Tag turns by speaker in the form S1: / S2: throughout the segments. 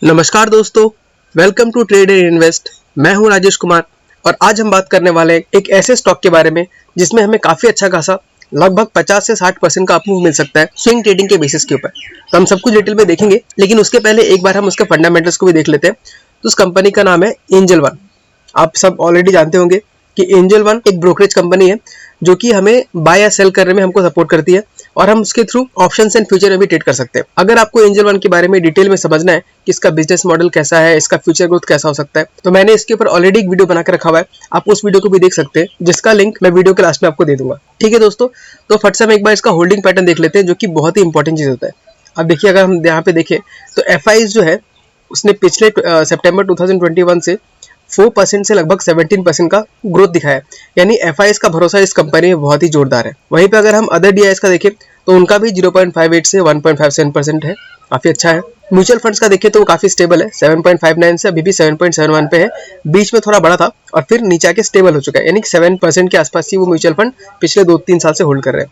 S1: नमस्कार दोस्तों, welcome to trade and invest. मैं हूं राजेश कुमार और आज हम बात करने वाले हैं एक ऐसे स्टॉक के बारे में जिसमें हमें काफ़ी अच्छा खासा लगभग 50 से 60% का अपमूव मिल सकता है स्विंग ट्रेडिंग के बेसिस के ऊपर। तो हम सब कुछ डिटेल में देखेंगे, लेकिन उसके पहले एक बार हम उसके फंडामेंटल्स को भी देख लेते हैं। तो उस कंपनी का नाम है एंजल वन। आप सब ऑलरेडी जानते होंगे कि एंजल वन एक ब्रोकरेज कंपनी है जो कि हमें बाय या सेल करने में हमको सपोर्ट करती है और हम उसके थ्रू ऑप्शंस एंड फ्यूचर में भी ट्रेड कर सकते हैं। अगर आपको एंजल वन के बारे में डिटेल में समझना है कि इसका बिजनेस मॉडल कैसा है, इसका फ्यूचर ग्रोथ कैसा हो सकता है, तो मैंने इसके ऊपर ऑलरेडी एक वीडियो बना के रखा हुआ है। आप उस वीडियो को भी देख सकते हैं, जिसका लिंक मैं वीडियो के लास्ट में आपको दे दूंगा। ठीक है दोस्तों, तो फट से हम एक बार इसका होल्डिंग पैटर्न देख लेते हैं, जो कि बहुत ही इंपॉर्टेंट चीज होता है। अब देखिए, अगर हम यहाँ पे देखें तो एफआईज जो है उसने पिछले सितंबर 2021 से 4% से लगभग 17% का ग्रोथ दिखाया है। यानी एफआईएस का भरोसा इस कंपनी में बहुत ही जोरदार है। वहीं पे अगर हम अदर डीआईएस का देखें तो उनका भी 0.58 से 1.57% है, काफी अच्छा है। म्यूचुअल फंड्स का देखें तो वो काफी स्टेबल है, 7.59 से अभी भी 7.71 पे है। बीच में थोड़ा बड़ा था और फिर नीचे आके स्टेबल हो चुका है, यानी 7% के आसपास ही वो म्यूचुअल फंड पिछले 2-3 साल से होल्ड कर रहे हैं।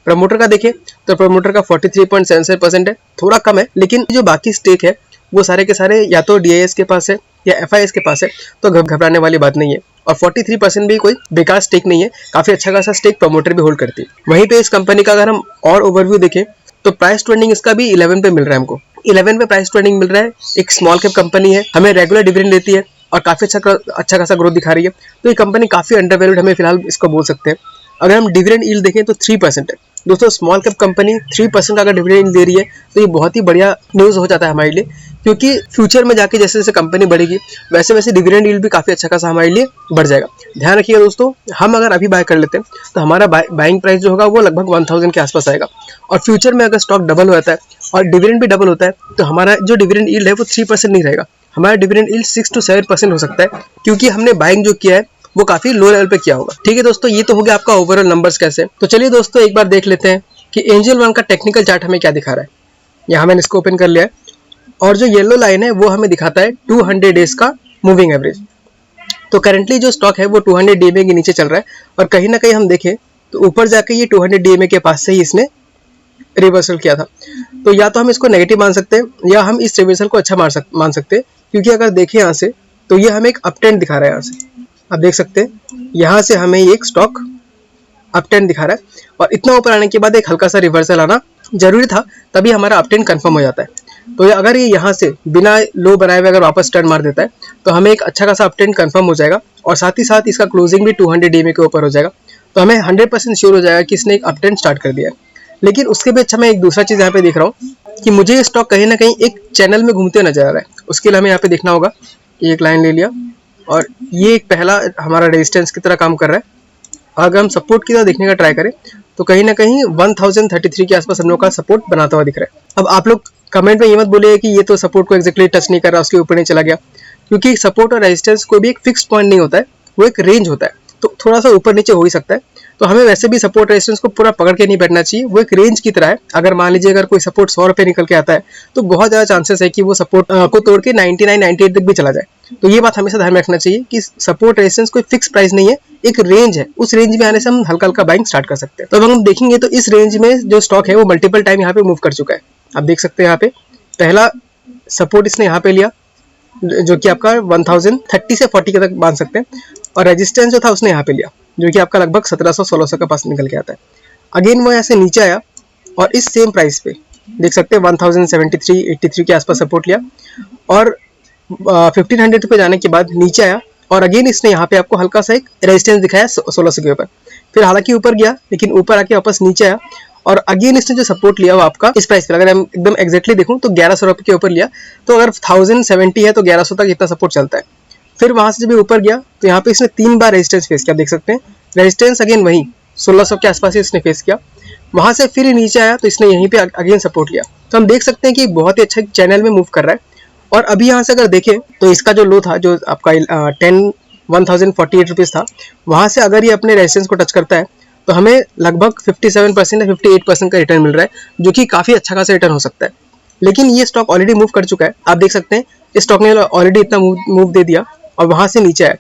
S1: प्रमोटर का देखें तो प्रमोटर का 43.77% है, थोड़ा कम है, लेकिन जो बाकी स्टेक है वो सारे के सारे या तो डीआईएस के पास है या एफआईएस के पास है, तो घबराने वाली बात नहीं है। और 43% भी कोई बेकार स्टेक नहीं है, काफी अच्छा खासा स्टेक प्रमोटर भी होल्ड करती है। वहीं पे इस कंपनी का अगर हम और ओवरव्यू देखें तो प्राइस ट्रेंडिंग इसका भी 11 पे मिल रहा है। हमको 11 पे प्राइस ट्रेंडिंग मिल रहा है। एक स्मॉल कैप कंपनी है, हमें रेगुलर डिविडेंड देती है और काफी अच्छा खासा ग्रोथ दिखा रही है। तो ये कंपनी काफी अंडरवैल्यूड हमें फिलहाल इसको बोल सकते हैं। अगर हम डिविडेंड यील्ड देखें तो 3% है। दोस्तों, स्मॉल कैप कंपनी 3% का अगर डिविडेंड दे रही है तो ये बहुत ही बढ़िया न्यूज़ हो जाता है हमारे लिए, क्योंकि फ्यूचर में जाके जैसे जैसे कंपनी बढ़ेगी वैसे वैसे डिविडेंड यील्ड भी काफ़ी अच्छा खासा हमारे लिए बढ़ जाएगा। ध्यान रखिएगा दोस्तों, हम अगर अभी बाय कर लेते हैं तो हमारा बाइंग प्राइस जो होगा वो लगभग 1000 के आसपास आएगा। और फ्यूचर में अगर स्टॉक डबल हो जाता है और डिविडेंड भी डबल होता है तो हमारा जो डिविडेंड यील्ड है वो 3% नहीं रहेगा, हमारा डिविडेंड यील्ड 6 to 7% हो सकता है, क्योंकि हमने बाइंग जो किया है वो काफी लो लेवल पे किया होगा। ठीक है दोस्तों, ये तो हो गया आपका ओवरऑल नंबर्स कैसे। तो चलिए दोस्तों, एक बार देख लेते हैं कि एंजल वन का टेक्निकल चार्ट हमें क्या दिखा रहा है। यहाँ मैंने इसको ओपन कर लिया है और जो येलो लाइन है वो हमें दिखाता है 200 डेज का मूविंग एवरेज। तो करंटली जो स्टॉक है वो 200 डीएमए के नीचे चल रहा है और कहीं ना कहीं हम देखें तो ऊपर जाके ये 200 डीएमए के पास से ही इसने रिवर्सल किया था। तो या तो हम इसको नेगेटिव मान सकते हैं या हम इस रिवर्सल को अच्छा मान सकते हैं, क्योंकि अगर देखें यहाँ से तो ये हमें एक अपट्रेंड दिखा रहा है। यहाँ से आप देख सकते हैं, यहाँ से हमें एक स्टॉक अपट्रेंड दिखा रहा है और इतना ऊपर आने के बाद एक हल्का सा रिवर्सल आना जरूरी था, तभी हमारा अपट्रेंड कंफर्म हो जाता है। तो अगर ये यहाँ से बिना लो बनाए हुए अगर वापस टर्न मार देता है तो हमें एक अच्छा खासा अपट्रेंड कंफर्म हो जाएगा और साथ ही साथ इसका क्लोजिंग भी 200 डीएमए के ऊपर हो जाएगा। तो हमें 100% श्योर हो जाएगा कि इसने एक अपट्रेंड स्टार्ट कर दिया है। लेकिन उसके भी अच्छा मैं एक दूसरा चीज़ यहाँ पे देख रहा हूँ कि मुझे ये स्टॉक कहीं ना कहीं एक चैनल में घूमते नजर आ रहा है। उसके लिए हमें यहाँ पे देखना होगा। एक लाइन ले लिया और ये एक पहला हमारा रेजिस्टेंस की तरह काम कर रहा है। अगर हम सपोर्ट की तरह देखने का ट्राई करें तो कहीं ना कहीं 1033 के आसपास हम लोग का सपोर्ट बनाता हुआ दिख रहा है। अब आप लोग कमेंट में ये मत बोलिए कि ये तो सपोर्ट को एक्जेक्टली टच नहीं कर रहा, उसके ऊपर नहीं चला गया, क्योंकि सपोर्ट और रेजिस्टेंस कोई भी एक फिक्स पॉइंट नहीं होता है, वो एक रेंज होता है। तो थोड़ा सा ऊपर नीचे हो ही सकता है। तो हमें वैसे भी सपोर्ट रेजिस्टेंस को पूरा पकड़ के नहीं बैठना चाहिए, वो एक रेंज की तरह है। अगर मान लीजिए अगर कोई सपोर्ट 100 रुपये निकल के आता है तो बहुत ज़्यादा चांसेस है कि वो सपोर्ट को तोड़ के 99-98 तक भी चला जाए। तो ये बात हमेशा ध्यान में रखना चाहिए कि सपोर्ट रेजिस्टेंस कोई फिक्स प्राइस नहीं है, एक रेंज है। उस रेंज में आने से हम हल्का हल्का बाइंग स्टार्ट कर सकते हैं। तो अब हम देखेंगे तो इस रेंज में जो स्टॉक है वो मल्टीपल टाइम यहाँ पे मूव कर चुका है। आप देख सकते हैं यहाँ पे पहला सपोर्ट इसने यहाँ पे लिया जो कि आपका 1030 से 40 के तक मान सकते हैं, और रेजिस्टेंस जो था उसने यहाँ पे लिया जो कि आपका लगभग 1700-1600 के पास निकल के आता है। अगेन वो यहाँ से नीचे आया और इस सेम प्राइस पे देख सकते हैं 1073-83 के आसपास सपोर्ट लिया और 1500 पे जाने के बाद नीचे आया और अगेन इसने यहाँ पे आपको हल्का सा एक रेजिस्टेंस दिखाया 1600 के ऊपर। फिर हालांकि ऊपर गया लेकिन ऊपर आके वापस नीचे आया और अगेन इसने जो सपोर्ट लिया वो आपका इस प्राइस पे, अगर हम एकदम एग्जैक्टली देखूं तो 1100 रुपये के ऊपर लिया। तो अगर 1070 है तो 1100 तक इतना सपोर्ट चलता है। फिर वहां से जब ऊपर गया तो यहाँ पे इसने 3 बार रेजिस्टेंस फेस किया। देख सकते हैं रेजिस्टेंस अगेन वही 1600 के आसपास ही इसने फेस किया। वहां से फिर नीचे आया तो इसने यहीं पे अगेन सपोर्ट लिया। तो हम देख सकते हैं कि बहुत ही अच्छा चैनल में मूव कर रहा है। और अभी यहाँ से अगर देखें तो इसका जो लो था जो आपका 1048 रुपीज़ था, वहां से अगर ये अपने रेजिस्टेंस को टच करता है तो हमें लगभग 57% या 58% का रिटर्न मिल रहा है, जो कि काफी अच्छा खासा रिटर्न हो सकता है। लेकिन ये स्टॉक ऑलरेडी मूव कर चुका है। आप देख सकते हैं इस स्टॉक ने ऑलरेडी इतना मूव दे दिया और वहां से नीचे आया।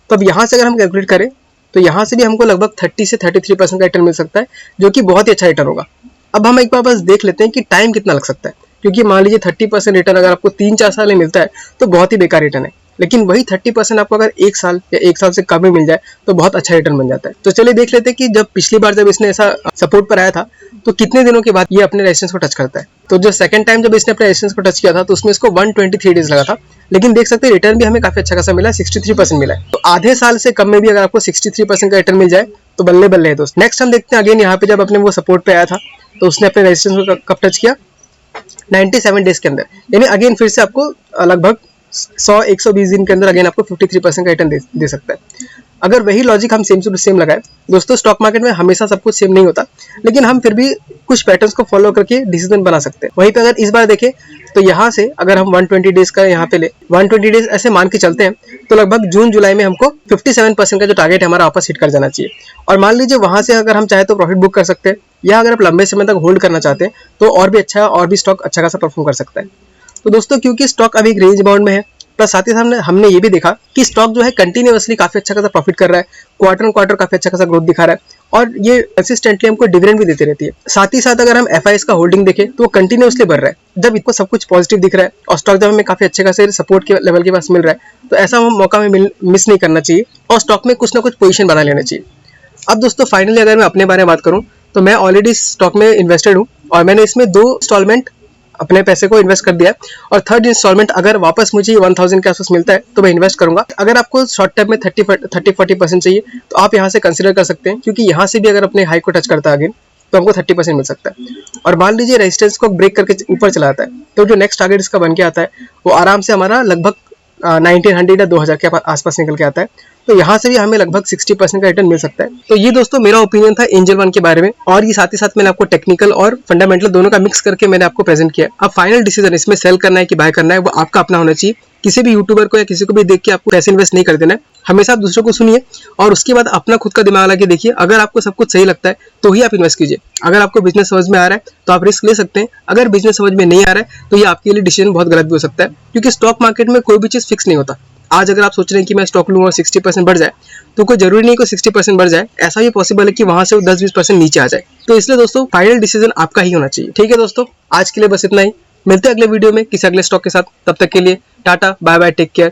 S1: तो अब यहाँ से अगर हम कैलकुलेट करें तो यहाँ से भी हमको लगभग 30 से 33% का रिटर्न मिल सकता है, जो कि बहुत ही अच्छा रिटर्न होगा। अब हम एक बार बस देख लेते हैं कि टाइम कितना लग सकता है, क्योंकि मान लीजिए 30% रिटर्न अगर आपको 3-4 साल में मिलता है तो बहुत ही बेकार रिटर्न है, लेकिन वही 30% आपको अगर 1 साल या 1 साल से कम में मिल जाए तो बहुत अच्छा रिटर्न बन जाता है। तो चलिए देख लेते हैं कि जब पिछली बार जब इसने ऐसा सपोर्ट पर आया था तो कितने दिनों के बाद ये अपने रेजिस्टेंस को टच करता है। तो जो सेकंड टाइम जब इसने अपने रेजिस्टेंस को टच किया था तो उसमें इसको 123 डेज लगा था, लेकिन देख सकते हैं रिटर्न भी हमें काफी अच्छा खासा मिला, 63% मिला है। तो आधे साल से कम में भी अगर आपको 63% का रिटर्न मिल जाए तो बल्ले बल्ले है दोस्त। नेक्स्ट हम देखते हैं अगेन यहाँ पे जब अपने वो सपोर्ट पे आया था तो उसने अपने रेजिस्टेंस को कब टच किया, 97 डेज के अंदर, यानी अगेन फिर से आपको लगभग 100-120 दिन के अंदर अगेन आपको 53% का रिटर्न दे सकता है। अगर वही लॉजिक हम सेम टू सेम लगाए दोस्तों, स्टॉक मार्केट में हमेशा सब कुछ सेम नहीं होता, लेकिन हम फिर भी कुछ पैटर्न्स को फॉलो करके डिसीजन बना सकते हैं। वहीं पे अगर इस बार देखें तो यहाँ से अगर हम 120 डेज का यहाँ पे ले 120 डेज ऐसे मान के चलते हैं तो लगभग जून जुलाई में हमको 57% का जो टारगेट है हमारा वापस हिट कर जाना चाहिए। और मान लीजिए वहां से अगर हम चाहे तो प्रॉफिट बुक कर सकते हैं, या अगर आप लंबे समय तक होल्ड करना चाहते हैं तो और भी अच्छा, और भी स्टॉक अच्छा खासा परफॉर्म कर सकता है। तो दोस्तों क्योंकि स्टॉक अभी एक रेंज बाउंड में है, प्लस साथ ही साथ हमने ये भी देखा कि स्टॉक जो है कंटिन्यूअसली काफी अच्छा खासा प्रॉफिट कर रहा है, क्वार्टर ऑन क्वार्टर काफी अच्छा खासा ग्रोथ दिखा रहा है, और ये कंसिस्टेंटली हमको डिविडेंड भी देती रहती है। साथ ही साथ अगर हम एफआईएस का होल्डिंग देखें तो वो कंटिन्यूअसली बढ़ रहा है। जब इनको सब कुछ पॉजिटिव दिख रहा है और स्टॉक जब हमें काफी अच्छे खासे सपोर्ट के लेवल के पास मिल रहा है तो ऐसा मौका हमें मिस नहीं करना चाहिए और स्टॉक में कुछ ना कुछ पोजीशन बना लेना चाहिए। अब दोस्तों फाइनली अगर मैं अपने बारे में बात करूं तो मैं ऑलरेडी स्टॉक में इन्वेस्टेड हूं और मैंने इसमें 2 इंस्टॉलमेंट अपने पैसे को इन्वेस्ट कर दिया है, और थर्ड इंस्टॉलमेंट अगर वापस मुझे 1000 के आसपास मिलता है तो मैं इन्वेस्ट करूंगा। अगर आपको शॉर्ट टर्म में 30-40% चाहिए तो आप यहाँ से कंसिडर कर सकते हैं, क्योंकि यहाँ से भी अगर अपने हाई को टच करता है अगेन तो हमको 30% मिल सकता है। और मान लीजिए रेजिस्टेंस को ब्रेक करके ऊपर चला आता है तो जो नेक्स्ट टारगेट इसका बन के आता है वो आराम से हमारा लगभग 1900 या 2000 के आसपास निकल के आता है। तो यहाँ से भी हमें लगभग 60% का रिटर्न मिल सकता है। तो ये दोस्तों मेरा ओपिनियन था एंजल वन के बारे में, और ये साथ ही साथ मैंने आपको टेक्निकल और फंडामेंटल दोनों का मिक्स करके मैंने आपको प्रेजेंट किया। अब फाइनल डिसीजन इसमें सेल करना है कि बाय करना है वो आपका अपना होना चाहिए। किसी भी यूट्यूबर को या किसी को भी देख के आपको पैसे इन्वेस्ट नहीं कर देना है। हमेशा आप दूसरों को सुनिए और उसके बाद अपना खुद का दिमाग लगा के देखिए। अगर आपको सब कुछ सही लगता है तो ही आप इन्वेस्ट कीजिए। अगर आपको बिजनेस समझ में आ रहा है तो आप रिस्क ले सकते हैं, अगर बिजनेस समझ में नहीं आ रहा है तो ये आपके लिए डिसीजन बहुत गलत भी हो सकता है, क्योंकि स्टॉक मार्केट में कोई भी चीज फिक्स नहीं होता। आज अगर आप सोच रहे हैं कि मैं स्टॉक लूंगा और 60% बढ़ जाए तो कोई जरूरी नहीं कि 60% बढ़ जाए, ऐसा भी पॉसिबल है कि वहां से 10-20% नीचे आ जाए। तो इसलिए दोस्तों फाइनल डिसीजन आपका ही होना चाहिए। ठीक है दोस्तों, आज के लिए बस इतना ही। मिलते हैं अगले वीडियो में किसी अगले स्टॉक के साथ। तब तक के लिए tata bye bye, take care.